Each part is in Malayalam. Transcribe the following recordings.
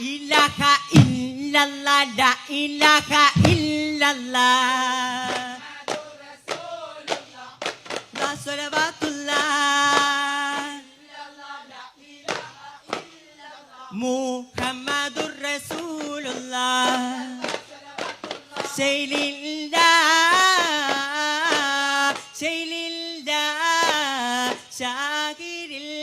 ilaha illallah, la ilaha illallah, la salavatullah, Muhammadur Rasulullah, Sayyidillah, Sayyidillah, Shakirillah,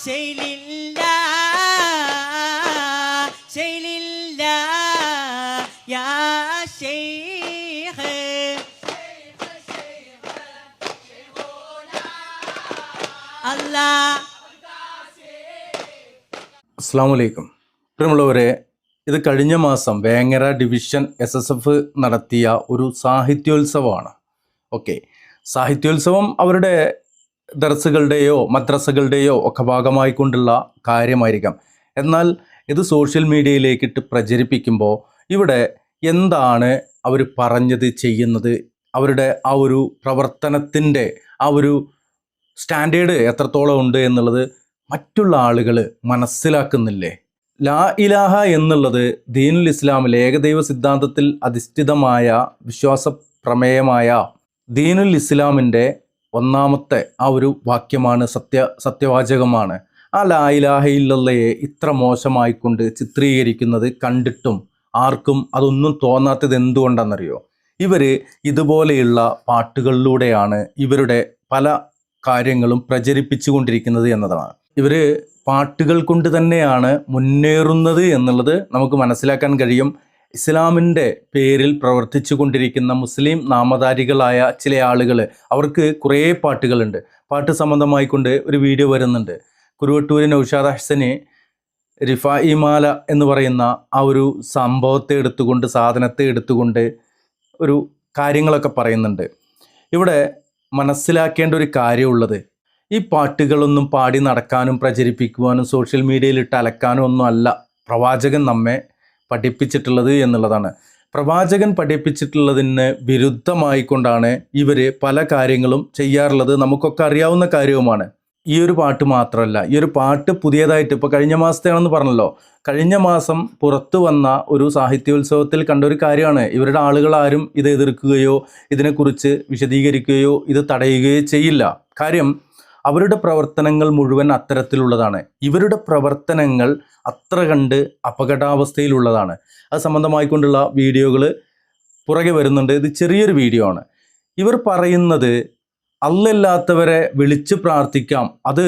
Sayyidillah, Sayyidillah, Ya Shaykh. അസ്സലാമു അലൈക്കും. പ്രിയമുള്ളവരെ, ഇത് കഴിഞ്ഞ മാസം വേങ്ങര ഡിവിഷൻ SSF നടത്തിയ ഒരു സാഹിത്യോത്സവമാണ്. ഓക്കെ, സാഹിത്യോത്സവം അവരുടെ ദർസുകളുടെയോ മദ്രസകളുടെയോ ഒക്കെ ഭാഗമായിക്കൊണ്ടുള്ള കാര്യമായിരിക്കാം. എന്നാൽ ഇത് സോഷ്യൽ മീഡിയയിലേക്കിട്ട് പ്രചരിപ്പിക്കുമ്പോൾ ഇവിടെ എന്താണ് അവർ പറഞ്ഞത്, ചെയ്യുന്നത്, അവരുടെ ആ ഒരു പ്രവർത്തനത്തിൻ്റെ ആ ഒരു സ്റ്റാൻഡേർഡ് എത്രത്തോളം ഉണ്ട് എന്നുള്ളത് മറ്റുള്ള ആളുകൾ മനസ്സിലാക്കുന്നില്ലേ? ലാ ഇലാഹ എന്നുള്ളത് ദീനുൽ ഇസ്ലാമിൽ ഏകദൈവ സിദ്ധാന്തത്തിൽ അധിഷ്ഠിതമായ വിശ്വാസ പ്രമേയമായ ദീനുൽ ഇസ്ലാമിൻ്റെ ഒന്നാമത്തെ ആ ഒരു വാക്യമാണ്, സത്യവാചകമാണ്. ആ ലാ ഇലാഹ ഇല്ലല്ലയെ ഇത്ര മോശമായിക്കൊണ്ട് ചിത്രീകരിക്കുന്നത് കണ്ടിട്ടും ആർക്കും അതൊന്നും തോന്നാത്തത് എന്തുകൊണ്ടാണെന്നറിയോ? ഇവർ ഇതുപോലെയുള്ള പാട്ടുകളിലൂടെയാണ് ഇവരുടെ പല കാര്യങ്ങളും പ്രചരിപ്പിച്ചു കൊണ്ടിരിക്കുന്നത് എന്നതാണ്. ഇവർ പാട്ടുകൾ കൊണ്ട് തന്നെയാണ് മുന്നേറുന്നത് എന്നുള്ളത് നമുക്ക് മനസ്സിലാക്കാൻ കഴിയും. ഇസ്ലാമിൻ്റെ പേരിൽ പ്രവർത്തിച്ചു കൊണ്ടിരിക്കുന്ന മുസ്ലിം നാമധാരികളായ ചില ആളുകൾ, അവർക്ക് കുറേ പാട്ടുകളുണ്ട്. പാട്ട് സംബന്ധമായിക്കൊണ്ട് ഒരു വീഡിയോ വരുന്നുണ്ട്. കുരുവട്ടൂർ നൗഷാദ് ഹസന് റിഫായി മാല എന്ന് പറയുന്ന ആ ഒരു സംഭവത്തെ എടുത്തുകൊണ്ട്, സാധനത്തെ എടുത്തുകൊണ്ട് ഒരു കാര്യങ്ങളൊക്കെ പറയുന്നുണ്ട്. ഇവിടെ മനസ്സിലാക്കേണ്ട ഒരു കാര്യമുള്ളത്, ഈ പാട്ടുകളൊന്നും പാടി നടക്കാനും പ്രചരിപ്പിക്കുവാനും സോഷ്യൽ മീഡിയയിൽ ഇട്ട് അലക്കാനും ഒന്നും അല്ല പ്രവാചകൻ നമ്മെ പഠിപ്പിച്ചിട്ടുള്ളത് എന്നുള്ളതാണ്. പ്രവാചകൻ പഠിപ്പിച്ചിട്ടുള്ളതിന് വിരുദ്ധമായിക്കൊണ്ടാണ് ഇവർ പല കാര്യങ്ങളും ചെയ്യാറുള്ളത്. നമുക്കൊക്കെ അറിയാവുന്ന കാര്യവുമാണ്. ഈ ഒരു പാട്ട് മാത്രമല്ല, ഈ ഒരു പാട്ട് പുതിയതായിട്ട് ഇപ്പോൾ കഴിഞ്ഞ മാസത്തെയാണെന്ന് പറഞ്ഞല്ലോ, കഴിഞ്ഞ മാസം പുറത്തു വന്ന ഒരു സാഹിത്യോത്സവത്തിൽ കണ്ട ഒരു കാര്യമാണ്. ഇവരുടെ ആളുകളാരും ഇത് എതിർക്കുകയോ ഇതിനെക്കുറിച്ച് വിശദീകരിക്കുകയോ ഇത് തടയുകയോ ചെയ്യില്ല. കാര്യം അവരുടെ പ്രവർത്തനങ്ങൾ മുഴുവൻ അത്തരത്തിലുള്ളതാണ്. ഇവരുടെ പ്രവർത്തനങ്ങൾ അത്ര കണ്ട് അപകടാവസ്ഥയിലുള്ളതാണ്. അത് സംബന്ധമായിക്കൊണ്ടുള്ള വീഡിയോകൾ പുറകെ വരുന്നുണ്ട്. ഇത് ചെറിയൊരു വീഡിയോ ആണ്. ഇവർ പറയുന്നത് അല്ലാത്തവരെ വിളിച്ച് പ്രാർത്ഥിക്കാം, അത്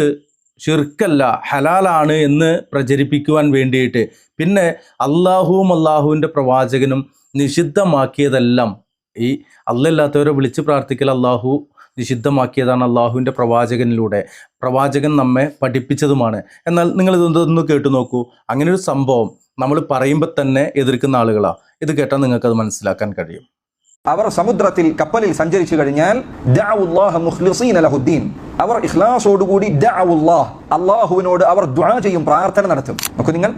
ഷിർക്കല്ല, ഹലാലാണ് എന്ന് പ്രചരിപ്പിക്കുവാൻ വേണ്ടിയിട്ട്. പിന്നെ അള്ളാഹുവും അള്ളാഹുവിൻ്റെ പ്രവാചകനും നിഷിദ്ധമാക്കിയതെല്ലാം, ഈ അല്ലാത്തവരെ വിളിച്ച് പ്രാർത്ഥിക്കൽ അള്ളാഹു നിഷിദ്ധമാക്കിയതാണ് അള്ളാഹുവിൻ്റെ പ്രവാചകനിലൂടെ. പ്രവാചകൻ നമ്മെ പഠിപ്പിച്ചതുമാണ്. എന്നാൽ നിങ്ങൾ ഇതൊന്ന് കേട്ടു നോക്കൂ. അങ്ങനെ ഒരു സംഭവം നമ്മൾ പറയുമ്പോൾ തന്നെ എതിർക്കുന്ന ആളുകളാണ്. ഇത് കേട്ടാൽ നിങ്ങൾക്കത് മനസ്സിലാക്കാൻ കഴിയും. അവർ സമുദ്രത്തിൽ കപ്പലിൽ സഞ്ചരിച്ചു കഴിഞ്ഞാൽ ദഅവുല്ലാഹ മുഖ്ലിസീന ലഹുദ്ദീൻ, അവർ ഇഖ്ലാസോടുകൂടി ദഅവുല്ലാഹ്, അള്ളാഹുവിനോട് അവർ ദുആ ചെയ്യും, പ്രാർത്ഥന നടത്തും. നോക്കൂ നിങ്ങൾ,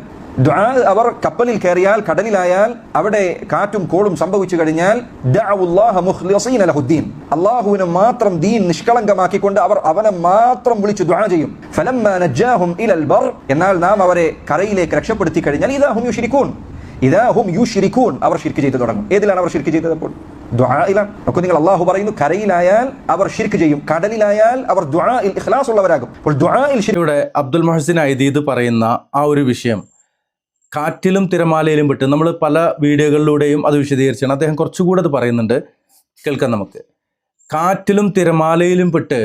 ദുആ അവർ കപ്പലിൽ കയറിയാൽ, കടലിലായാൽ, അവിടെ കാറ്റും കോളും സംഭവിച്ചു കഴിഞ്ഞാൽ ദഅവുല്ലാഹ മുഖ്ലിസീന ലഹുദ്ദീൻ, അള്ളാഹുവിന് മാത്രം ദീൻ നിഷ്കളങ്കമാക്കിക്കൊണ്ട് അവർ അവനെ മാത്രം വിളിച്ച് ദുആ ചെയ്യും. ഫലമ്മാ നജ്ജാഹും ഇലൽ ബർ, എന്നാൽ നാം അവരെ കരയിലേക്ക് രക്ഷപ്പെടുത്തി കഴിഞ്ഞാൽ ഇദാഹും യുശ്രികൂൻ, അവർ ശിർക്ക് ചെയ്തു തുടങ്ങും. ഏതിലാണ് അവർ ശിർക്ക് ചെയ്തത്? അപ്പോൾ ദുആയിലാണ്. നോക്കൂ നിങ്ങൾ, അള്ളാഹു പറയുന്നു കരയിലായാൽ അവർ ശിർക്ക് ചെയ്യും, കടലിലായാൽ അവർ ദുആഇൽ ഇഖ്ലാസ് ഉള്ളവരാകും. അപ്പോൾ ദുആഇൽ ഇവിടെ അബ്ദുൽ മുഹസിൻ ഐദീദ് പറയുന്ന ആ ഒരു വിഷയം കാറ്റിലും തിരമാലയിലും വിട്ട് നമ്മൾ പല വീഡിയോകളിലൂടെയും അത് വിശദീകരിച്ചാണ്. അദ്ദേഹം കുറച്ചുകൂടെ അത് പറയുന്നുണ്ട്, കേൾക്കാം നമുക്ക്. കാറ്റിലും തിരമാലയിലും പെട്ട്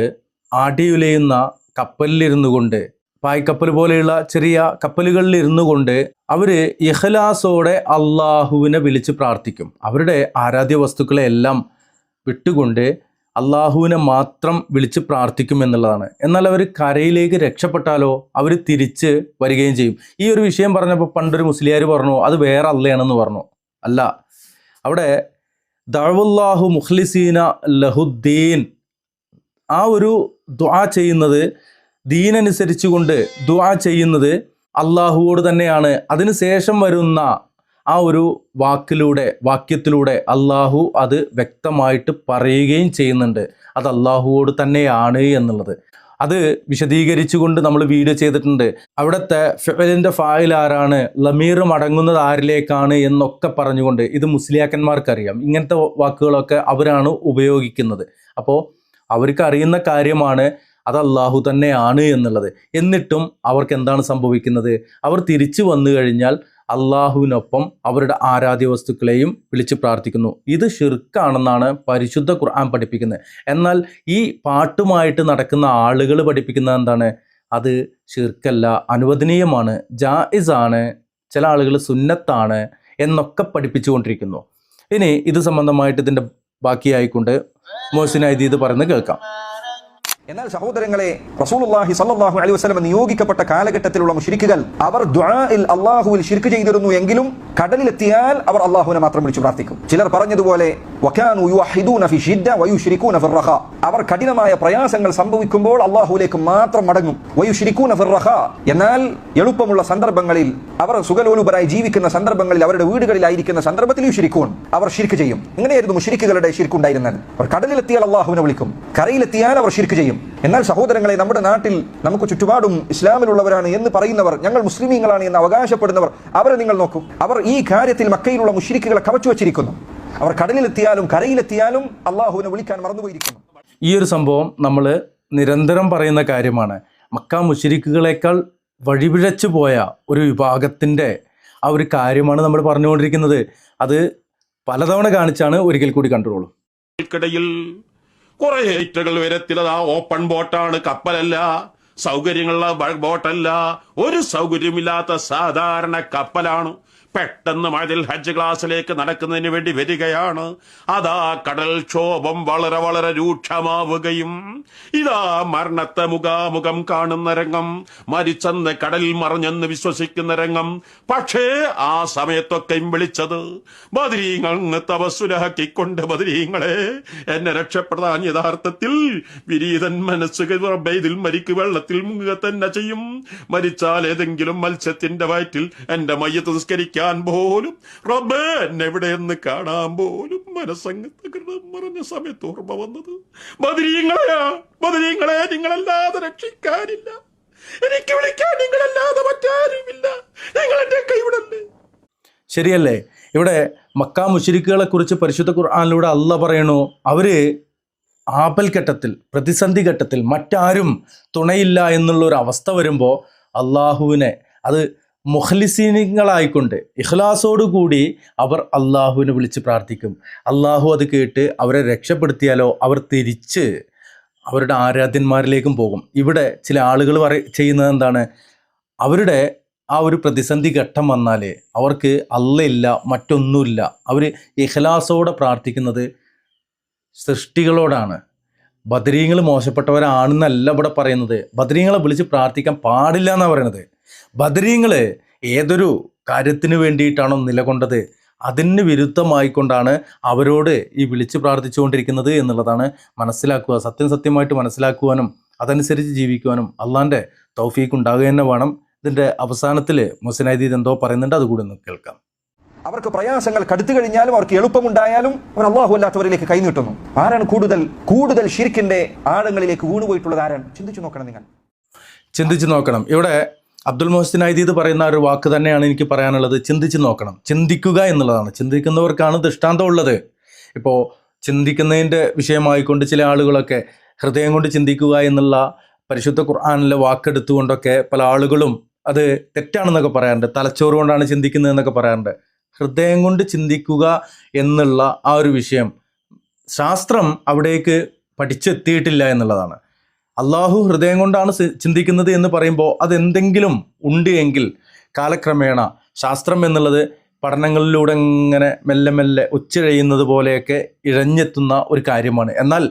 ആടിയുലയുന്ന കപ്പലിലിരുന്നു കൊണ്ട്, പായ്ക്കപ്പൽ പോലെയുള്ള ചെറിയ കപ്പലുകളിൽ ഇരുന്നു കൊണ്ട് അവർ ഇഖ്ലാസോടെ അള്ളാഹുവിനെ വിളിച്ച് പ്രാർത്ഥിക്കും. അവരുടെ ആരാധ്യ വസ്തുക്കളെ എല്ലാം വിട്ടുകൊണ്ട് അള്ളാഹുവിനെ മാത്രം വിളിച്ച് പ്രാർത്ഥിക്കും എന്നുള്ളതാണ്. എന്നാൽ അവർ കരയിലേക്ക് രക്ഷപ്പെട്ടാലോ അവർ തിരിച്ച് വരികയും ചെയ്യും. ഈ ഒരു വിഷയം പറഞ്ഞപ്പോൾ പണ്ടൊരു മുസ്ലിയാർ പറഞ്ഞു അത് വേറെ അള്ളയാണെന്ന് പറഞ്ഞു. അല്ല, അവിടെ ദഅവുല്ലാഹു മുഖ്ലിസീന ലഹുദ്ദീൻ, ആ ഒരു ദുആ ചെയ്യുന്നത്, ദീനനുസരിച്ചുകൊണ്ട് ദുആ ചെയ്യുന്നത് അള്ളാഹുവോട് തന്നെയാണ്. അതിനുശേഷം വരുന്ന ആ ഒരു വാക്യത്തിലൂടെ അള്ളാഹു അത് വ്യക്തമായിട്ട് പറയുകയും ചെയ്യുന്നുണ്ട്, അത് അള്ളാഹുവോട് തന്നെയാണ് എന്നുള്ളത്. അത് വിശദീകരിച്ചുകൊണ്ട് നമ്മൾ വീഡിയോ ചെയ്തിട്ടുണ്ട്. അവിടുത്തെ ഫിഅലിൻ്റെ ഫായിൽ ആരാണ്, ലമീർ മടങ്ങുന്നത് ആരിലേക്കാണ് എന്നൊക്കെ പറഞ്ഞുകൊണ്ട് ഇത് മുസ്ലിയാക്കന്മാർക്കറിയാം. ഇങ്ങനത്തെ വാക്കുകളൊക്കെ അവരാണ് ഉപയോഗിക്കുന്നത്. അപ്പോൾ അവർക്ക് അറിയുന്ന കാര്യമാണ് അത് അള്ളാഹു തന്നെയാണ് എന്നുള്ളത്. എന്നിട്ടും അവർക്ക് എന്താണ് സംഭവിക്കുന്നത്? അവർ തിരിച്ചു വന്നു കഴിഞ്ഞാൽ അള്ളാഹുവിനൊപ്പം അവരുടെ ആരാധ്യ വസ്തുക്കളെയും വിളിച്ച് പ്രാർത്ഥിക്കുന്നു. ഇത് ഷിർക്കാണെന്നാണ് പരിശുദ്ധ ഖുർആൻ പഠിപ്പിക്കുന്നത്. എന്നാൽ ഈ പാട്ടുമായിട്ട് നടക്കുന്ന ആളുകൾ പഠിപ്പിക്കുന്നത് എന്താണ്? അത് ഷിർക്കല്ല, അനുവദനീയമാണ്, ജായിസാണ്, ചില ആളുകൾ സുന്നത്താണ് എന്നൊക്കെ പഠിപ്പിച്ചുകൊണ്ടിരിക്കുന്നു. ഇനി ഇത് സംബന്ധമായിട്ട് ഇതിൻ്റെ ബാക്കിയായിക്കൊണ്ട് മുഹ്സിൻ അയ്ദീദ് പറയുന്നത് കേൾക്കാം. എന്നാൽ സഹോദരങ്ങളെ, റസൂലുള്ളാഹി സ്വല്ലല്ലാഹു അലൈഹി വസല്ലം നിയോഗിക്കപ്പെട്ട കാലഘട്ടത്തിലുള്ള മുശ്രിക്കുകൾ അവർ ദുആഇൽ അല്ലാഹുവിൽ ശിർക്ക് ചെയ്തിരുന്നു എങ്കിലും കടലിലെത്തിയാൽ അവർ അല്ലാഹുവിനെ മാത്രം വിളിച്ചു പ്രാർത്ഥിക്കും. ചിലർ പറഞ്ഞതുപോലെ വകാനു യുവഹിദൂന ഫി ഷിദ്ദ വയുശ്രികൂന ഫിർ റഖാ, അവർ കഠിനമായ പ്രയാസങ്ങൾ സംഭവിക്കുമ്പോൾ അല്ലാഹുവിലേക്ക് മാത്രം മടങ്ങും. വയുശ്രികൂന ഫിർ റഖാ, എന്നാൽ എളുപ്പമുള്ള സന്ദർഭങ്ങളിൽ, അവർ സുഖലോലുപരായി ജീവിക്കുന്ന സന്ദർഭങ്ങളിൽ, അവരുടെ വീടുകളിലായിരിക്കുന്ന സന്ദർഭത്തിൽ യുശ്രികൂൻ, അവർ ശിർക്ക് ചെയ്യും. ഇങ്ങനെയായിരുന്നു മുശ്രിക്കുകളുടെ ശിർക്ക് ഉണ്ടായിരുന്നത്. അവർ കടലിലെത്തിയാൽ അല്ലാഹുവിനെ വിളിക്കും, കരയിലെത്തിയാൽ അവർ ശിർക്ക് ചെയ്യും. എന്നാൽ സഹോദരങ്ങളെ, നമ്മുടെ നാട്ടിൽ നമുക്ക് ചുറ്റുപാടും ഇസ്ലാമിലുള്ളവരാണ് എന്ന് പറയുന്നവർ, ഞങ്ങൾ മുസ്ലിമീങ്ങളാണ് എന്ന് അവകാശപ്പെടുന്നവർ, അവരെ നിങ്ങൾ നോക്കൂ. അവർ ഈ കാര്യത്തിൽ മക്കയിലുള്ള മുശ്രിക്കുകളെ കവച്ചു വച്ചിരിക്കുന്നു. അവർ കടലിലെത്തിയാലും കരയിലെത്തിയാലും അള്ളാഹുവിനെ വിളിക്കാൻ മറന്നുപോയിരിക്കുന്നു. ഈ ഒരു സംഭവം നമ്മൾ നിരന്തരം പറയുന്ന കാര്യമാണ്. മക്ക മുശ്രിക്കുകളെക്കാൾ വഴിപിഴച്ചു പോയ ഒരു വിഭാഗത്തിൻ്റെ ആ ഒരു കാര്യമാണ് നമ്മൾ പറഞ്ഞുകൊണ്ടിരിക്കുന്നത്. അത് പലതവണ കാണിച്ചാണ്, ഒരിക്കൽ കൂടി കണ്ടോളൂ. കുറെ ഐറ്റകൾ വരത്തിലതാ ഓപ്പൺ ബോട്ടാണ്, കപ്പലല്ല, സൗകര്യങ്ങളുള്ള ബോട്ടല്ല, ഒരു സൗകര്യമില്ലാത്ത സാധാരണ കപ്പലാണ്. പെട്ടെന്ന് മഴയിൽ ഹജ്ജ് ക്ലാസ്സിലേക്ക് നടക്കുന്നതിന് വേണ്ടി വരികയാണ്. അതാ കടൽക്ഷോഭം വളരെ വളരെ രൂക്ഷമാവുകയും ഇതാ മരണത്തെ മുഖാമുഖം കാണുന്ന രംഗം, മരിച്ചെന്ന് കടലിൽ മറിഞ്ഞെന്ന് വിശ്വസിക്കുന്ന രംഗം. പക്ഷേ ആ സമയത്തൊക്കെയും വിളിച്ചത് ബദരീങ്ങൾ തപസ്സുരാക്കിക്കൊണ്ട്, ബദരീങ്ങളെ എന്നെ രക്ഷപ്പെടാൻ യഥാർത്ഥത്തിൽ വിരീതൻ മനസ്സ് ഇതിൽ മരിക്ക് വെള്ളത്തിൽ മുങ്ങുക തന്നെ ചെയ്യും. മരിച്ചാൽ ഏതെങ്കിലും മത്സ്യത്തിന്റെ വയറ്റിൽ എന്റെ മയ്യത്ത് നിസ്കരിക്കാൻ പോലും, റബ്ബേ എന്നെ എവിടെയെന്ന് കാണാൻ പോലും മനസ്സങ്ങ് തകർന്ന് മറിഞ്ഞ സമയത്ത് ഓർമ്മ വന്നത് ബദരീങ്ങളെ, നിങ്ങളല്ലാതെ രക്ഷിക്കാനില്ല, എനിക്ക് വിളിക്കാൻ നിങ്ങളല്ലാതെ മറ്റാരുമില്ല, നിങ്ങൾ എന്റെ കൈവിടല്ലേ. ശരിയല്ലേ? ഇവിടെ മക്ക മുശ്രിക്കുകളെ കുറിച്ച് പരിശുദ്ധ ഖുർആനിലൂടെ അല്ലാഹ് പറയണു, അവര് ആപൽഘട്ടത്തിൽ, പ്രതിസന്ധി ഘട്ടത്തിൽ മറ്റാരും തുണയില്ല എന്നുള്ളൊരു അവസ്ഥ വരുമ്പോൾ അള്ളാഹുവിനെ, അത് മുഖ്ലിസീങ്ങളായിക്കൊണ്ട് ഇഖ്ലാസോടുകൂടി അവർ അള്ളാഹുവിനെ വിളിച്ച് പ്രാർത്ഥിക്കും. അള്ളാഹു അത് കേട്ട് അവരെ രക്ഷപ്പെടുത്തിയാലോ അവർ തിരിച്ച് അവരുടെ ആരാധ്യന്മാരിലേക്കും പോകും. ഇവിടെ ചില ആളുകൾ ചെയ്യുന്നത് എന്താണ്? അവരുടെ ആ ഒരു പ്രതിസന്ധി ഘട്ടം വന്നാൽ അവർക്ക് അള്ളയില്ല, മറ്റൊന്നുമില്ല. അവർ ഇഖ്ലാസോടെ പ്രാർത്ഥിക്കുന്നത് സൃഷ്ടികളോടാണ്. ബദരീങ്ങൾ മോശപ്പെട്ടവരാണെന്നല്ല ഇവിടെ പറയുന്നത്. ബദരീങ്ങളെ വിളിച്ച് പ്രാർത്ഥിക്കാൻ പാടില്ല എന്നാണ് പറയുന്നത്. ബദരീങ്ങൾ ഏതൊരു കാര്യത്തിന് വേണ്ടിയിട്ടാണോ നിലകൊണ്ടത്, അതിന് വിരുദ്ധമായിക്കൊണ്ടാണ് അവരോട് ഈ വിളിച്ച് പ്രാർത്ഥിച്ചുകൊണ്ടിരിക്കുന്നത് എന്നുള്ളതാണ് മനസ്സിലാക്കുക. സത്യമായിട്ട് മനസ്സിലാക്കുവാനും അതനുസരിച്ച് ജീവിക്കുവാനും അള്ളാൻ്റെ തൗഫീഖ് ഉണ്ടാകുക തന്നെ വേണം. ഇതിൻ്റെ അവസാനത്തിൽ മുഹ്സിൻ അയ്ദീദ് എന്തോ പറയുന്നുണ്ട്, അതുകൂടി ഒന്ന് കേൾക്കാം. അവർക്ക് പ്രയാസങ്ങൾ കടുത്തു കഴിഞ്ഞാലും അവർക്ക് എളുപ്പമുണ്ടായാലും അവർ അല്ലാഹു അല്ലാത്തവരിലേക്ക് കൈനീട്ടുന്നു. ആരാണ് കൂടുതൽ ശിർക്കിന്റെ ആഴങ്ങളിലേക്ക് വീണുപോയിട്ടുള്ളത്? ആരാണ്? ചിന്തിച്ചു നോക്കണം. നിങ്ങൾ ചിന്തിച്ചു നോക്കണം. ഇവിടെ അബ്ദുൽ മുഹ്സിൻ അയ്ദീദ് പറയുന്ന ഒരു വാക്ക് തന്നെയാണ് എനിക്ക് പറയാനുള്ളത്. ചിന്തിച്ചു നോക്കണം. ചിന്തിക്കുക എന്നുള്ളതാണ്. ചിന്തിക്കുന്നവർക്കാണ് ദൃഷ്ടാന്തം ഉള്ളത്. ഇപ്പോൾ ചിന്തിക്കുന്നതിൻ്റെ വിഷയമായിക്കൊണ്ട് ചില ആളുകളൊക്കെ ഹൃദയം കൊണ്ട് ചിന്തിക്കുക എന്നുള്ള പരിശുദ്ധ ഖുർആനിലെ വാക്കെടുത്തുകൊണ്ടൊക്കെ പല ആളുകളും അത് തെറ്റാണെന്നൊക്കെ പറയാറുണ്ട്. തലച്ചോറ് കൊണ്ടാണ് ചിന്തിക്കുന്നതെന്നൊക്കെ പറയാറുണ്ട്. ഹൃദയം കൊണ്ട് ചിന്തിക്കുക എന്നുള്ള ആ ഒരു വിഷയം ശാസ്ത്രം അവിടേക്ക് പഠിച്ചെത്തിയിട്ടില്ല എന്നുള്ളതാണ്. അള്ളാഹു ഹൃദയം കൊണ്ടാണ് ചിന്തിക്കുന്നത് എന്ന് പറയുമ്പോൾ അതെന്തെങ്കിലും ഉണ്ട് എങ്കിൽ കാലക്രമേണ ശാസ്ത്രം എന്നുള്ളത് പഠനങ്ങളിലൂടെ ഇങ്ങനെ മെല്ലെ മെല്ലെ ഉച്ചഴിയുന്നത് പോലെയൊക്കെ ഇഴഞ്ഞെത്തുന്ന ഒരു കാര്യമാണ്. എന്നാൽ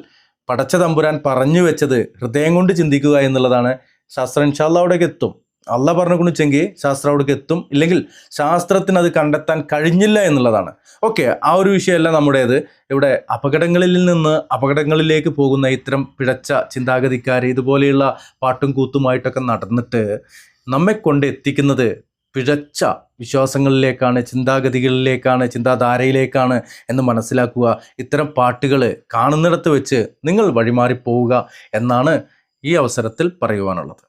പടച്ച തമ്പുരാൻ പറഞ്ഞു വെച്ചത് ഹൃദയം കൊണ്ട് ചിന്തിക്കുക എന്നുള്ളതാണ്. ശാസ്ത്രം ഇൻഷാ അല്ലാഹ് അവിടേക്ക് എത്തും. അള്ളാഹ് പറഞ്ഞു കൊണ്ടുവെച്ചെങ്കിൽ ശാസ്ത്രം അവിടേക്ക് എത്തും. ഇല്ലെങ്കിൽ ശാസ്ത്രത്തിന് അത് കണ്ടെത്താൻ കഴിഞ്ഞില്ല എന്നുള്ളതാണ്. ഓക്കെ, ആ ഒരു വിഷയമല്ല നമ്മുടേത്. ഇവിടെ അപകടങ്ങളിൽ നിന്ന് അപകടങ്ങളിലേക്ക് പോകുന്ന ഇത്തരം പിഴച്ച ചിന്താഗതിക്കാർ ഇതുപോലെയുള്ള പാട്ടും കൂത്തുമായിട്ടൊക്കെ നടന്നിട്ട് നമ്മെ കൊണ്ട് എത്തിക്കുന്നത് പിഴച്ച വിശ്വാസങ്ങളിലേക്കാണ്, ചിന്താഗതികളിലേക്കാണ്, ചിന്താധാരയിലേക്കാണ് എന്ന് മനസ്സിലാക്കുക. ഇത്തരം പാട്ടുകൾ കാണുന്നിടത്ത് വെച്ച് നിങ്ങൾ വഴിമാറിപ്പോവുക എന്നാണ് ഈ അവസരത്തിൽ പറയുവാനുള്ളത്.